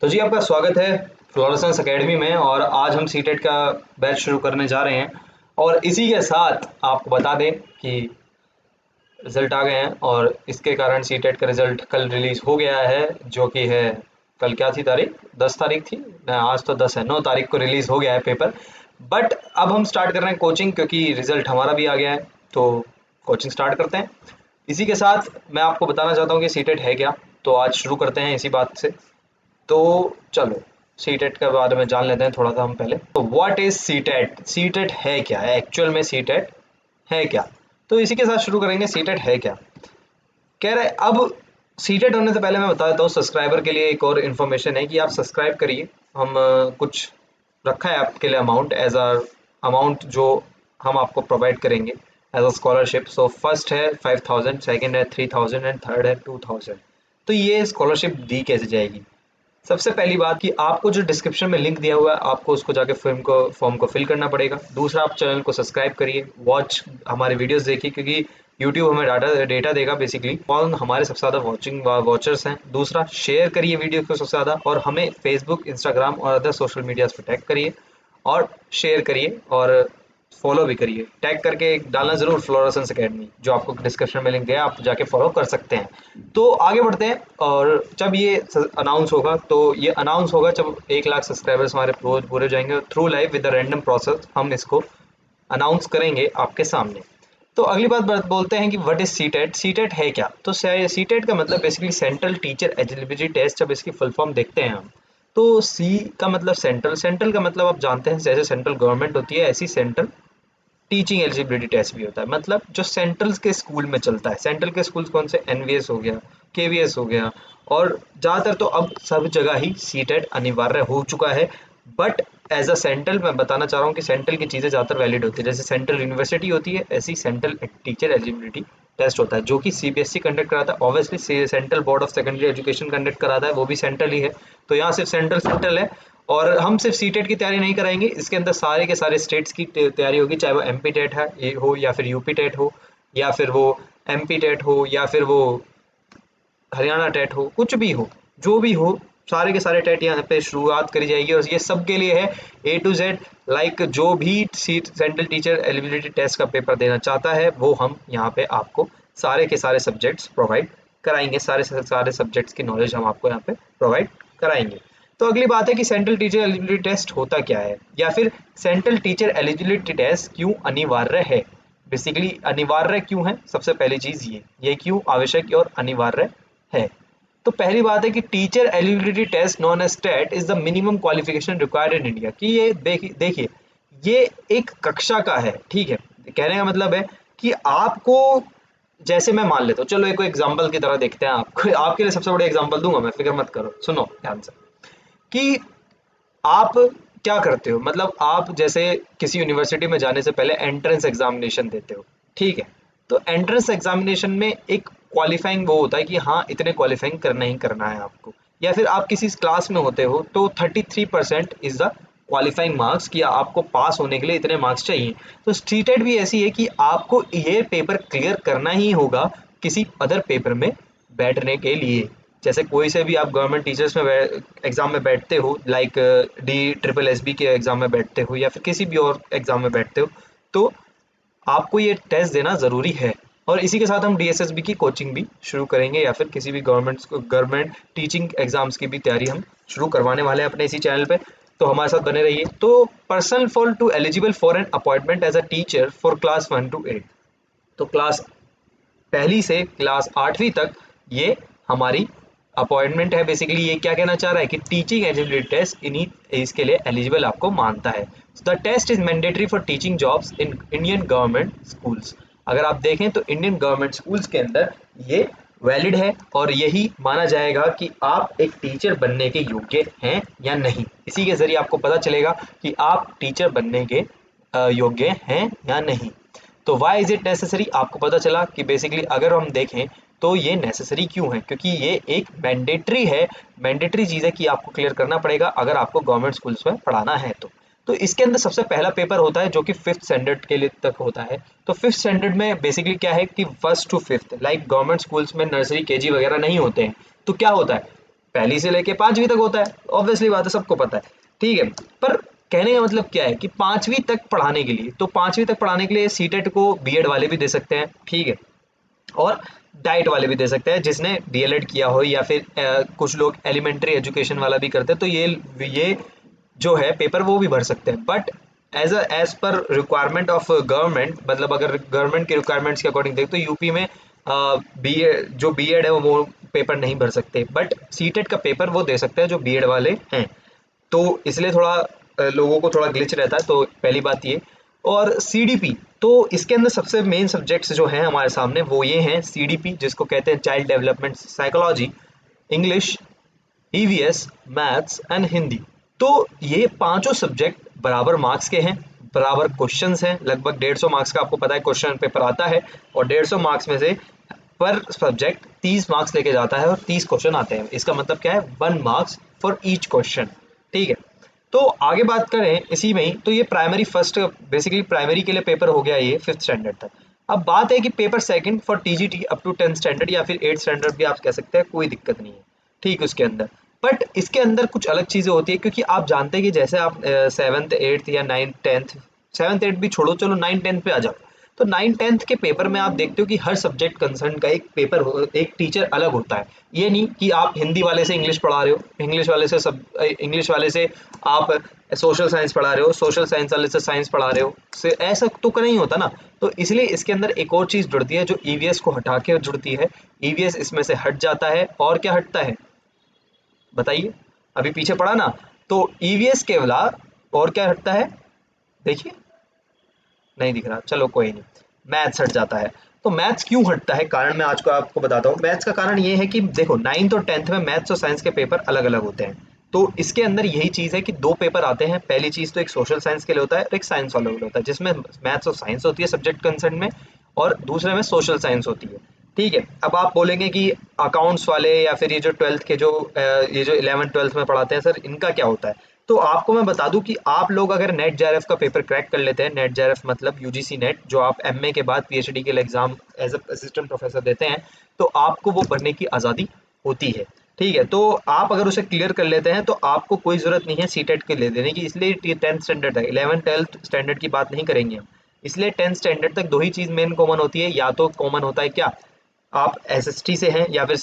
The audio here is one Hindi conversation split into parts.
तो जी आपका स्वागत है फ्लोरेसेंस एकेडमी में। और आज हम सीटेट का बैच शुरू करने जा रहे हैं। और इसी के साथ आपको बता दें कि रिजल्ट आ गए हैं और इसके कारण सीटेट का रिजल्ट कल रिलीज हो गया है, जो कि है कल क्या थी तारीख, 10 तारीख थी ना, आज तो 10 है, 9 तारीख को रिलीज हो गया है पेपर। बट अब हम स्टार्ट कर रहे हैं कोचिंग, क्योंकि रिजल्ट हमारा भी आ गया है। तो कोचिंग स्टार्ट करते हैं। इसी के साथ मैं आपको बताना चाहता हूँ कि सीटेट है क्या। तो आज शुरू करते हैं इसी बात से। तो चलो सीटेट के बारे में जान लेते हैं थोड़ा सा हम पहले। तो व्हाट इज सीटेट, सीटेट है क्या है एक्चुअल में, सीटेट है क्या। तो इसी के साथ शुरू करेंगे, सीटेट है क्या। कह रहे अब सीटेट होने से पहले मैं बता देता हूँ सब्सक्राइबर के लिए एक और इन्फॉर्मेशन है कि आप सब्सक्राइब करिए। हम कुछ रखा है आपके लिए अमाउंट, एज अ अमाउंट जो हम आपको प्रोवाइड करेंगे as a scholarship. So first है 5000, सेकंड है 3000 एंड थर्ड है 2000। तो ये स्कॉलरशिप दी कैसे जाएगी। सबसे पहली बात कि आपको जो डिस्क्रिप्शन में लिंक दिया हुआ है, आपको उसको जाके फॉर्म को फिल करना पड़ेगा। दूसरा, आप चैनल को सब्सक्राइब करिए, वॉच हमारे वीडियोस देखिए, क्योंकि यूट्यूब हमें डेटा देगा बेसिकली, कौन हमारे सबसे ज़्यादा वॉचर्स हैं। दूसरा, शेयर करिए वीडियो को सबसे ज़्यादा, और हमें फेसबुक, इंस्टाग्राम और अदर सोशल मीडियाज़ पर टैग करिए और शेयर करिए और फॉलो भी करिए। टैग करके डालना जरूर फ्लोरेसेंस एकेडमी, जो आपको डिस्क्रिप्शन में लिंक है, आप जाके फॉलो कर सकते हैं। तो आगे बढ़ते हैं। और जब ये अनाउंस होगा, तो ये अनाउंस होगा जब 1 लाख सब्सक्राइबर्स हमारे पूरे हो जाएंगे through live with random process, हम इसको अनाउंस करेंगे आपके सामने। तो अगली बात बोलते हैं कि व्हाट इज सीटेट। सीटेट है क्या। तो सीटेट का मतलब basically central teacher eligibility test. जब इसकी फुल फॉर्म देखते हैं हम, तो सी का मतलब सेंट्रल, सेंट्रल का मतलब आप जानते हैं जैसे सेंट्रल गवर्नमेंट होती है, ऐसी सेंट्रल टीचिंग एलिजिबिलिटी टेस्ट भी होता है। मतलब जो सेंट्रल के स्कूल में चलता है। सेंट्रल के स्कूल कौन से, एनवीएस हो गया, केवीएस हो गया, और ज़्यादातर तो अब सब जगह ही सीटेट अनिवार्य हो चुका है। बट एज अ सेंट्रल मैं बताना चाह रहा हूँ कि सेंट्रल की चीज़ें ज़्यादातर वैलिड होती है। जैसे सेंट्रल यूनिवर्सिटी होती है, ऐसी सेंट्रल टीचर एलिजिबिलिटी टेस्ट होता है, जो कि सीबीएसई कंडक्ट कराता है। Obviously central board of secondary education conduct कराता है, वो भी सेंट्रल ही है। तो यहाँ सिर्फ सेंट्रल सेंट्रल है। और हम सिर्फ सीटेट की तैयारी नहीं कराएंगे, इसके अंदर सारे के सारे स्टेट्स की तैयारी होगी, चाहे वो एमपी टेट है ये हो, या फिर यूपी टेट हो, या फिर वो एमपी टेट हो, या फिर वो हरियाणा टेट हो, कुछ भी हो, जो भी हो, सारे के सारे टेट यहाँ पे शुरुआत करी जाएगी। और ये सब के लिए है ए टू जेड। लाइक जो भी CTET central teacher eligibility test का पेपर देना चाहता है, वो हम यहाँ पे आपको सारे के सारे सब्जेक्ट्स प्रोवाइड कराएंगे। सारे सारे सब्जेक्ट्स की नॉलेज हम आपको यहाँ पे प्रोवाइड कराएंगे। तो अगली बात है कि सेंट्रल टीचर एलिजिबिलिटी टेस्ट होता क्या है, या फिर सेंट्रल टीचर एलिजिबिलिटी टेस्ट क्यों अनिवार्य है। बेसिकली अनिवार्य क्यों है, सबसे पहली चीज ये क्यों आवश्यक और अनिवार्य है। तो पहली बात है कि teacher eligibility test known as TET is the minimum qualification required in India. कि ये देखिए ये एक कक्षा का है, ठीक है। कहने का मतलब है कि आपको, जैसे मैं मान लेता हूँ, चलो एक एग्जांपल की तरह देखते हैं। आपको आपके लिए सबसे बड़ा एग्जांपल दूंगा मैं, फिक्र मत करो, सुनो ध्यान से। कि आप क्या करते हो, मतलब आप जैसे किसी यूनिवर्सिटी में जाने से पहले एंट्रेंस एग्जामिनेशन देते हो, ठीक है। तो एंट्रेंस एग्जामिनेशन में एक क्वालिफाइंग वो होता है कि हाँ इतने क्वालिफाइंग करना ही करना है आपको। या फिर आप किसी क्लास में होते हो तो 33% इज द क्वालिफाइंग मार्क्स, कि आपको पास होने के लिए इतने मार्क्स चाहिए। तो सीटेट भी ऐसी है कि आपको ये पेपर क्लियर करना ही होगा किसी अदर पेपर में बैठने के लिए। जैसे कोई से भी आप गवर्नमेंट टीचर्स में एग्जाम में बैठते हो, लाइक DSSB के एग्जाम में बैठते हो, या फिर किसी भी और एग्जाम में बैठते हो, तो आपको ये टेस्ट देना ज़रूरी है। और इसी के साथ हम DSSB की कोचिंग भी शुरू करेंगे, या फिर किसी भी गवर्नमेंट टीचिंग एग्जाम्स की भी तैयारी हम शुरू करवाने वाले हैं अपने इसी चैनल पे। तो हमारे साथ बने रहिए। तो personal for to eligible for an appointment as a teacher for class 1 to 8। तो क्लास पहली से क्लास 8वीं तक ये हमारी अपॉइंटमेंट है। बेसिकली ये क्या कहना चाह रहा है कि टीचिंग एलिजिबिलिटी टेस्ट इन्हीं इसके लिए एलिजिबल आपको मानता है। The test is mandatory for teaching jobs in Indian government schools. अगर आप देखें तो इंडियन गवर्नमेंट स्कूल्स के अंदर ये वैलिड है, और यही माना जाएगा कि आप एक टीचर बनने के योग्य हैं या नहीं। इसी के जरिए आपको पता चलेगा कि आप टीचर बनने के योग्य हैं या नहीं। तो वाई इज इट नेसेसरी, आपको पता चला कि बेसिकली अगर हम देखें तो ये नेसेसरी क्यों है, क्योंकि ये एक मैंडेटरी है। मैंडेटरी चीज़ है कि आपको क्लियर करना पड़ेगा अगर आपको गवर्नमेंट स्कूल्स में पढ़ाना है तो इसके अंदर सबसे पहला पेपर होता है जो कि 5th स्टैंडर्ड के लिए तक होता है। तो 5th स्टैंडर्ड में बेसिकली क्या है कि 1st to 5th, like government schools में नर्सरी केजी वगैरह नहीं होते हैं। तो क्या होता है, पहली से लेके 5वीं तक होता है, ऑब्वियसली बात है, सबको पता है, ठीक है। पर कहने का मतलब क्या है कि 5वीं तक पढ़ाने के लिए, तो 5वीं तक पढ़ाने के लिए सीटेट को बीएड वाले भी दे सकते हैं, ठीक है, और डाइट वाले भी दे सकते हैं जिसने डीएलएड किया हो, या फिर कुछ लोग एलिमेंट्री एजुकेशन वाला भी करते हैं, तो ये जो है पेपर वो भी भर सकते हैं। But as per requirement of government, मतलब अगर गवर्नमेंट के रिक्वायरमेंट्स के अकॉर्डिंग देख तो यूपी में जो बीएड है वो पेपर नहीं भर सकते, बट सीटेट का पेपर वो दे सकते हैं जो बीएड वाले हैं। तो इसलिए थोड़ा लोगों को थोड़ा ग्लिच रहता है, तो पहली बात ये। और सीडीपी, तो इसके अंदर सबसे मेन सब्जेक्ट्स जो हैं हमारे सामने वो ये हैं, सीडीपी जिसको कहते हैं child development psychology, English, EVS, maths and Hindi. तो ये पांचों सब्जेक्ट बराबर मार्क्स के हैं, बराबर क्वेश्चंस हैं, लगभग 150 मार्क्स का आपको पता है क्वेश्चन पेपर आता है, और 150 मार्क्स में से पर सब्जेक्ट 30 मार्क्स लेके जाता है और 30 क्वेश्चन आते हैं। इसका मतलब क्या है, 1 मार्क्स फॉर ईच क्वेश्चन, ठीक है। तो आगे बात करें इसी में ही, तो ये प्राइमरी फर्स्ट, बेसिकली प्राइमरी के लिए पेपर हो गया ये 5th स्टैंडर्ड तक। अब बात है कि paper second for TGT up to 10th standard या फिर 8th स्टैंडर्ड भी आप कह सकते हैं, कोई दिक्कत नहीं है, ठीक है उसके अंदर। बट इसके अंदर कुछ अलग चीज़ें होती है, क्योंकि आप जानते हैं कि जैसे आप 7th 8th या 9th 10th, 7th 8th भी छोड़ो, चलो 9th 10th पे आ जाओ, तो 9th 10th के पेपर में आप देखते हो कि हर सब्जेक्ट कंसर्न का एक पेपर एक टीचर अलग होता है। ये नहीं कि आप हिंदी वाले से इंग्लिश पढ़ा रहे हो, इंग्लिश वाले से आप सोशल साइंस पढ़ा रहे हो, सोशल साइंस वाले से साइंस पढ़ा रहे हो, से ऐसा तो नहीं होता ना। तो इसलिए इसके अंदर एक और चीज़ जुड़ती है जो ईवीएस को हटा के जुड़ती है, ईवीएस इसमें से हट जाता है, और क्या हटता है बताइए, अभी पीछे पढ़ा ना, तो ईवीएस के अलावा और क्या हटता है, देखिए नहीं दिख रहा, चलो कोई नहीं, मैथ्स हट जाता है। तो मैथ्स क्यों हटता है, कारण मैं आज को आपको बताता हूँ। मैथ्स का कारण ये है कि देखो 9th और 10th में मैथ्स और साइंस के पेपर अलग अलग होते हैं, तो इसके अंदर यही चीज़ है कि 2 पेपर आते हैं। पहली चीज़ तो एक सोशल साइंस के लिए होता है और एक साइंस वाले के लिए होता है, जिसमें मैथ्स और साइंस होती है सब्जेक्ट कंसर्न में, और दूसरे में सोशल साइंस होती है, ठीक है। अब आप बोलेंगे कि अकाउंट्स वाले या फिर ये जो 12th के जो ये जो 11th 12th में पढ़ाते हैं सर, इनका क्या होता है। तो आपको मैं बता दूं कि आप लोग अगर नेट जेआरएफ का पेपर क्रैक कर लेते हैं, नेट जेआरएफ मतलब यूजीसी नेट, जो आप एमए के बाद पीएचडी के लिए एग्जाम एज असिस्टेंट प्रोफेसर देते हैं, तो आपको वो भरने की आज़ादी होती है, ठीक है। तो आप अगर उसे क्लियर कर लेते हैं तो आपको कोई ज़रूरत नहीं है सीटेट के ले देने की, इसलिए 10th स्टैंडर्ड तक, 11th 12th स्टैंडर्ड की बात नहीं करेंगे हम। इसलिए 10th स्टैंडर्ड तक 2 ही चीज़ मेन कॉमन होती है, या तो कॉमन होता है क्या, आप एसएसटी से हैं या फिर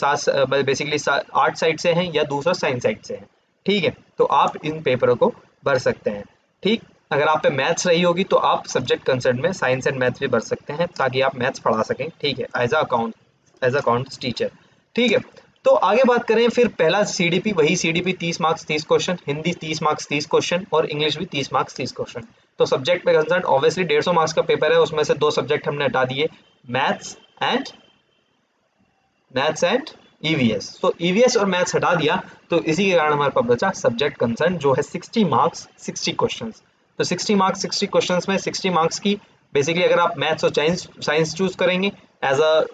बेसिकली आर्ट साइड से हैं, या दूसरा साइंस साइड से हैं, ठीक है। तो आप इन पेपरों को भर सकते हैं, ठीक। अगर आप पे मैथ्स रही होगी तो आप सब्जेक्ट कंसर्न में साइंस एंड मैथ्स भी भर सकते हैं, ताकि आप मैथ्स पढ़ा सकें, ठीक है, एज अकाउंट्स टीचर, ठीक है। तो आगे बात करें फिर, पहला सीडीपी, वही CDP 30 marks 30 question, Hindi 30 marks 30 question, और इंग्लिश भी 30 मार्क्स 30 क्वेश्चन। तो सब्जेक्ट पे कंसर्न ऑब्वियसली 150 मार्क्स का पेपर है, उसमें से 2 सब्जेक्ट हमने हटा दिए, मैथ्स एंड ईवीएस। तो ईवीएस और मैथ्स हटा दिया, तो इसी के कारण हमारे पास बचा सब्जेक्ट कंसर्न, जो है 60 मार्क्स 60 क्वेश्चंस। तो 60 मार्क्स 60 क्वेश्चंस में 60 मार्क्स की बेसिकली अगर आप मैथ्स और साइंस चूज करेंगे as a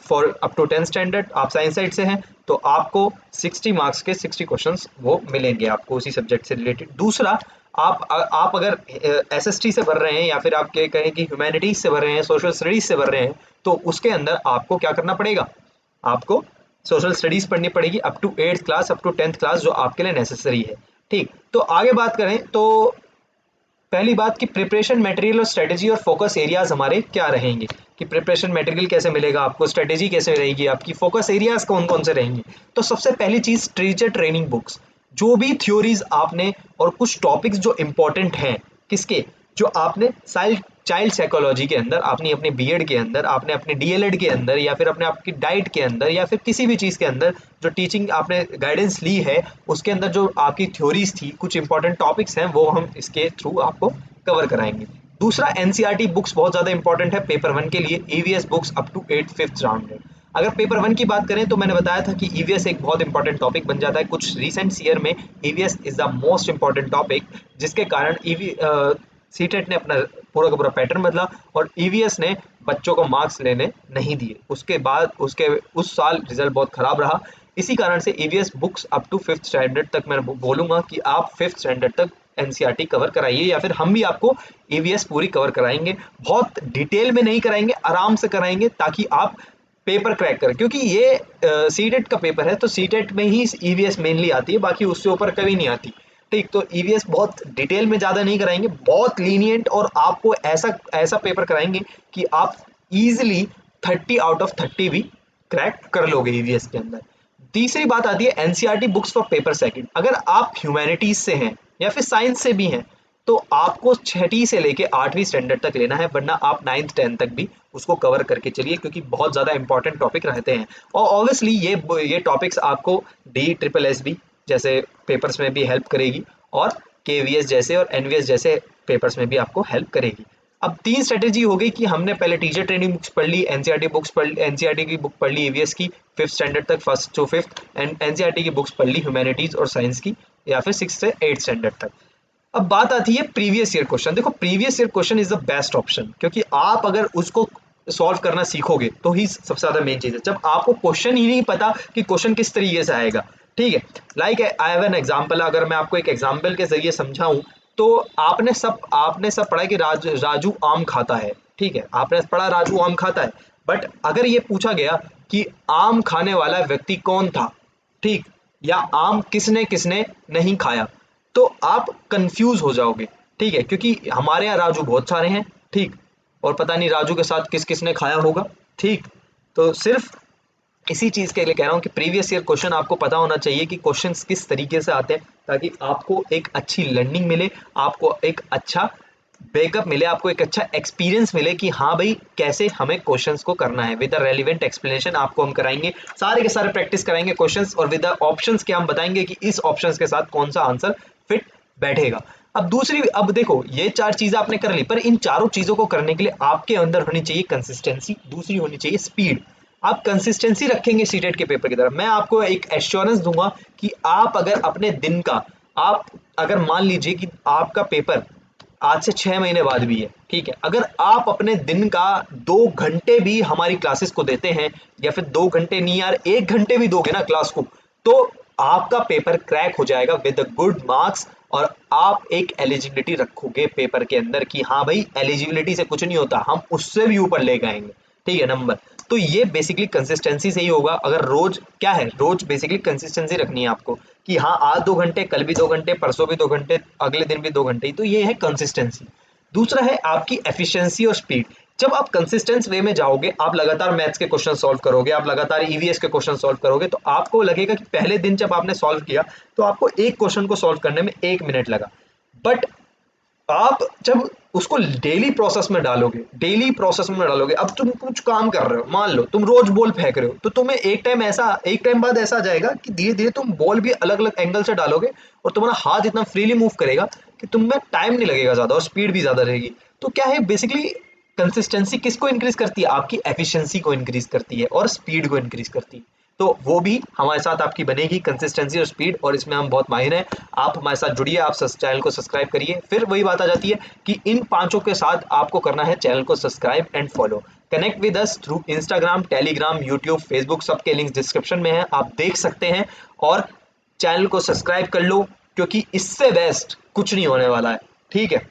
far up to 10th standard, आप साइंस साइड से हैं, तो आपको 60 मार्क्स के 60 क्वेश्चंस वो मिलेंगे आपको उसी सब्जेक्ट से रिलेटेड। दूसरा, आप अगर एसएसटी से भर रहे हैं, या फिर आप कहें कि ह्यूमैनिटीज से भर रहे हैं, सोशल स्टडीज से भर रहे हैं, तो उसके अंदर आपको क्या करना पड़ेगा, आपको सोशल स्टडीज पढ़नी पड़ेगी up to 8th class, up to 10th class, जो आपके लिए नेसेसरी है, ठीक। तो आगे बात करें तो पहली बात कि प्रिपरेशन मटेरियल और स्ट्रेटेजी और फोकस एरियाज हमारे क्या रहेंगे, कि प्रिपरेशन मटेरियल कैसे मिलेगा आपको, स्ट्रेटेजी कैसे रहेगी आपकी, फोकस एरियाज कौन कौन से रहेंगे। तो सबसे पहली चीज, टीचर ट्रेनिंग बुक्स, जो भी थ्योरीज आपने और कुछ टॉपिक्स जो इंपॉर्टेंट हैं, किसके, जो आपने चाइल्ड साइकोलॉजी के अंदर, आपने अपने बीएड के अंदर, आपने अपने डीएलएड के अंदर, या फिर अपने आपकी डाइट के अंदर, या फिर किसी भी चीज़ के अंदर जो टीचिंग आपने गाइडेंस ली है, उसके अंदर जो आपकी थ्योरीज थी, कुछ इंपॉर्टेंट टॉपिक्स हैं, वो हम इसके थ्रू आपको कवर कराएंगे। दूसरा, एनसीईआरटी बुक्स बहुत ज़्यादा इंपॉर्टेंट है पेपर 1 के लिए, EVS books up to 8th 5th round है। अगर पेपर 1 की बात करें तो मैंने बताया था कि ईवीएस एक बहुत इंपॉर्टेंट टॉपिक बन जाता है, कुछ रिसेंट ईयर में EVS is the most important topic, जिसके कारण सीटेट ने अपना पूरा का पूरा पैटर्न बदला, और ईवीएस ने बच्चों को मार्क्स लेने नहीं दिए, उसके बाद उस साल रिजल्ट बहुत खराब रहा। इसी कारण से EVS books up to 5th standard तक मैं बोलूंगा कि आप 5th स्टैंडर्ड तक एनसीईआरटी कवर कराइए, या फिर हम भी आपको ईवीएस पूरी कवर कराएंगे, बहुत डिटेल में नहीं कराएंगे, आराम से कराएंगे, ताकि आप पेपर क्रैक करें, क्योंकि ये सीटेट का पेपर है तो सीटेट में ही ईवीएस मेनली आती है, बाकी उससे ऊपर कभी नहीं आती। ठीक, तो ईवीएस बहुत डिटेल में ज़्यादा नहीं कराएंगे, बहुत लीनियंट, और आपको ऐसा ऐसा पेपर कराएंगे कि आप इजीली 30 आउट ऑफ 30 भी क्रैक कर लोगे ईवीएस के अंदर। तीसरी बात आती है NCERT books for paper second. अगर आप ह्यूमैनिटीज से हैं या फिर साइंस से भी हैं तो आपको छठी से लेके 8वीं स्टैंडर्ड तक लेना है, वरना आप 9th 10th तक भी उसको कवर करके चलिए, क्योंकि बहुत ज़्यादा इंपॉर्टेंट टॉपिक रहते हैं। और ऑब्वियसली ये टॉपिक्स आपको DSSS जैसे पेपर्स में भी हेल्प करेगी, और KVS जैसे और NVS जैसे पेपर्स में भी आपको हेल्प करेगी। अब 3 स्ट्रेटेजी हो गई कि हमने पहले टीचर ट्रेनिंग बुक्स पढ़ ली, एनसीईआरटी बुक्स पढ़ ली, एनसीईआरटी की बुक पढ़ ली ईवीएस की 5th स्टैंडर्ड तक, 1st to 5th, and NCERT की बुक्स पढ़ ली ह्यूमैनिटीज और साइंस की, या फिर 6th से 8th स्टैंडर्ड तक। अब बात आती है प्रीवियस ईयर क्वेश्चन। देखो previous year question is the best option, क्योंकि आप अगर उसको सॉल्व करना सीखोगे तो ही सबसे ज्यादा मेन चीज है। जब आपको क्वेश्चन ही नहीं पता कि क्वेश्चन किस तरीके से आएगा, ठीक है, like I have an example, अगर मैं आपको एक एग्जांपल के जरिए समझाऊं तो आपने सब पढ़ा कि राजू आम खाता है, ठीक है, आपने पढ़ा राजू आम खाता है, बट अगर ये पूछा गया कि आम खाने वाला व्यक्ति कौन था, ठीक, या आम किसने किसने नहीं खाया, तो आप कंफ्यूज हो जाओगे, ठीक है, क्योंकि हमारे यहाँ राजू बहुत सारे हैं, ठीक, और पता नहीं राजू के साथ किस किसने खाया होगा, ठीक। तो सिर्फ इसी चीज के लिए कह रहा हूँ कि प्रीवियस ईयर क्वेश्चन आपको पता होना चाहिए कि क्वेश्चंस किस तरीके से आते हैं, ताकि आपको एक अच्छी लर्निंग मिले, आपको एक अच्छा बैकअप मिले, आपको एक अच्छा एक्सपीरियंस मिले कि हाँ भाई कैसे हमें क्वेश्चंस को करना है। विद द रेलिवेंट एक्सप्लेनेशन आपको हम कराएंगे, सारे के सारे प्रैक्टिस कराएंगे क्वेश्चंस, और विद द ऑप्शंस के हम बताएंगे कि इस ऑप्शंस के साथ कौन सा आंसर फिट बैठेगा। अब देखो ये 4 चीजें आपने कर ली, पर इन चारों चीजों को करने के लिए आपके अंदर होनी चाहिए कंसिस्टेंसी, दूसरी होनी चाहिए स्पीड। आप कंसिस्टेंसी रखेंगे सीटेट के पेपर की तरफ, मैं आपको एक एश्योरेंस दूंगा कि आप अगर अपने दिन का, आप अगर मान लीजिए कि आपका पेपर आज से 6 महीने बाद भी है, ठीक है, अगर आप अपने दिन का 2 घंटे भी हमारी क्लासेस को देते हैं, या फिर 2 घंटे नहीं यार 1 घंटे भी दोगे ना क्लास को, तो आपका पेपर क्रैक हो जाएगा विद गुड मार्क्स, और आप एक एलिजिबिलिटी रखोगे पेपर के अंदर कि हाँ भाई एलिजिबिलिटी से कुछ नहीं होता, हम उससे भी ऊपर लेके आएंगे, ठीक है, नंबर। तो ये बेसिकली कंसिस्टेंसी से ही होगा। अगर रोज क्या है, रोज बेसिकली कंसिस्टेंसी रखनी है आपको कि हाँ आज 2 घंटे, कल भी 2 घंटे, परसों भी 2 घंटे, अगले दिन भी 2 घंटे, तो ये है कंसिस्टेंसी। दूसरा है आपकी एफिशिएंसी और स्पीड। जब आप कंसिस्टेंस वे में जाओगे, आप लगातार मैथ्स के क्वेश्चन सॉल्व करोगे, आप लगातार ईवीएस के क्वेश्चन सॉल्व करोगे, तो आपको लगेगा कि पहले दिन जब आपने सॉल्व किया तो आपको एक क्वेश्चन को सॉल्व करने में 1 मिनट लगा, बट आप जब उसको डेली प्रोसेस में डालोगे, अब तुम कुछ काम कर रहे हो, मान लो तुम रोज बॉल फेंक रहे हो, तो तुम्हें एक टाइम बाद ऐसा आ जाएगा कि धीरे धीरे तुम बॉल भी अलग अलग एंगल से डालोगे, और तुम्हारा हाथ इतना फ्रीली मूव करेगा कि तुम्हें टाइम नहीं लगेगा ज्यादा, और स्पीड भी ज्यादा रहेगी। तो क्या है बेसिकली कंसिस्टेंसी किसको इंक्रीज करती है, आपकी एफिशिएंसी को इंक्रीज करती है और स्पीड को इंक्रीज करती है। तो वो भी हमारे साथ आपकी बनेगी, कंसिस्टेंसी और स्पीड, और इसमें हम बहुत माहिर हैं। आप हमारे साथ जुड़िए, आप चैनल को सब्सक्राइब करिए। फिर वही बात आ जाती है कि इन 5 के साथ आपको करना है चैनल को subscribe and follow. Connect with us through Instagram, Telegram, YouTube, Facebook, सबके लिंक्स डिस्क्रिप्शन में है, आप देख सकते हैं, और चैनल को सब्सक्राइब कर लो, क्योंकि इससे बेस्ट कुछ नहीं होने वाला है, ठीक है।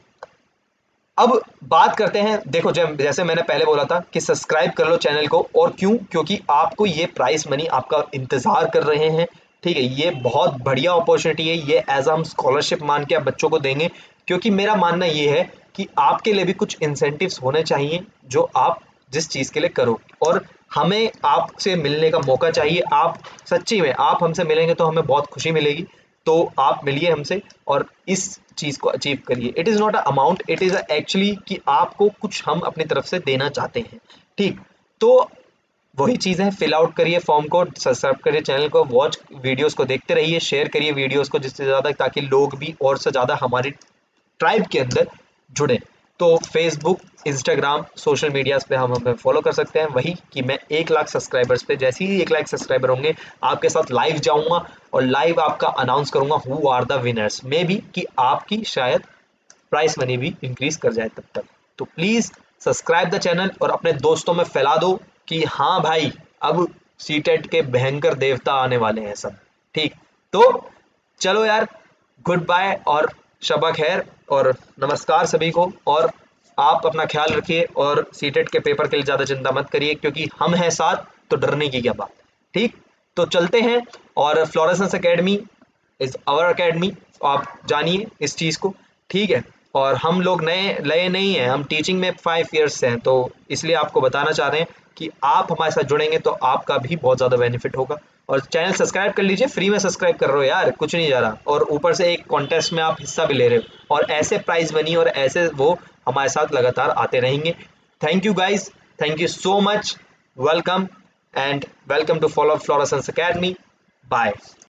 अब बात करते हैं, देखो जैसे मैंने पहले बोला था कि सब्सक्राइब कर लो चैनल को, और क्यों, क्योंकि आपको ये प्राइस मनी आपका इंतजार कर रहे हैं, ठीक है, ये बहुत बढ़िया अपॉर्चुनिटी है, ये एज हम स्कॉलरशिप मान के आप बच्चों को देंगे, क्योंकि मेरा मानना ये है कि आपके लिए भी कुछ इंसेंटिव्स होने चाहिए जो आप जिस चीज़ के लिए करो, और हमें आपसे मिलने का मौका चाहिए। आप सच्ची में आप हमसे मिलेंगे तो हमें बहुत खुशी मिलेगी, तो आप मिलिए हमसे और इस चीज को अचीव करिए। It is not a amount, it is actually कि आपको कुछ हम अपनी तरफ से देना चाहते हैं, ठीक। तो वही चीज़ है, फिल आउट करिए फॉर्म को, सब्सक्राइब करिए चैनल को, वॉच वीडियोस को देखते रहिए, शेयर करिए वीडियोस को जिससे ज़्यादा, ताकि लोग भी और से ज़्यादा हमारी ट्राइब के अंदर जुड़े। तो फेसबुक, इंस्टाग्राम, सोशल मीडियाज पे हम हमें फॉलो कर सकते हैं। वही कि मैं 1 लाख सब्सक्राइबर्स पे, जैसे ही 1 लाख सब्सक्राइबर होंगे, आपके साथ लाइव जाऊंगा और लाइव आपका अनाउंस करूंगा who are the winners, maybe कि आपकी शायद प्राइस मनी भी इंक्रीज कर जाए तब तक। तो प्लीज सब्सक्राइब द चैनल और अपने दोस्तों में फैला दो कि हाँ भाई अब सीटेट के भयंकर देवता आने वाले हैं सब, ठीक। तो चलो यार, गुड बाय और शबा खैर और नमस्कार सभी को, और आप अपना ख्याल रखिए और सीटेट के पेपर के लिए ज़्यादा चिंता मत करिए, क्योंकि हम हैं साथ, तो डरने की क्या बात। ठीक, तो चलते हैं। और Florescence academy is our academy, आप जानिए इस चीज़ को। ठीक है, और हम लोग नए नहीं हैं, हम टीचिंग में 5 ईयर्स से हैं, तो इसलिए आपको बताना चाह रहे हैं कि आप हमारे साथ जुड़ेंगे तो आपका भी बहुत ज़्यादा बेनिफिट होगा। और चैनल सब्सक्राइब कर लीजिए, फ्री में सब्सक्राइब कर रहे हो यार, कुछ नहीं जा रहा, और ऊपर से एक कॉन्टेस्ट में आप हिस्सा भी ले रहे हो, और ऐसे प्राइज बनी और ऐसे वो हमारे साथ लगातार आते रहेंगे। Thank you guys, thank you so much, welcome and welcome to follow Florescence academy. Bye.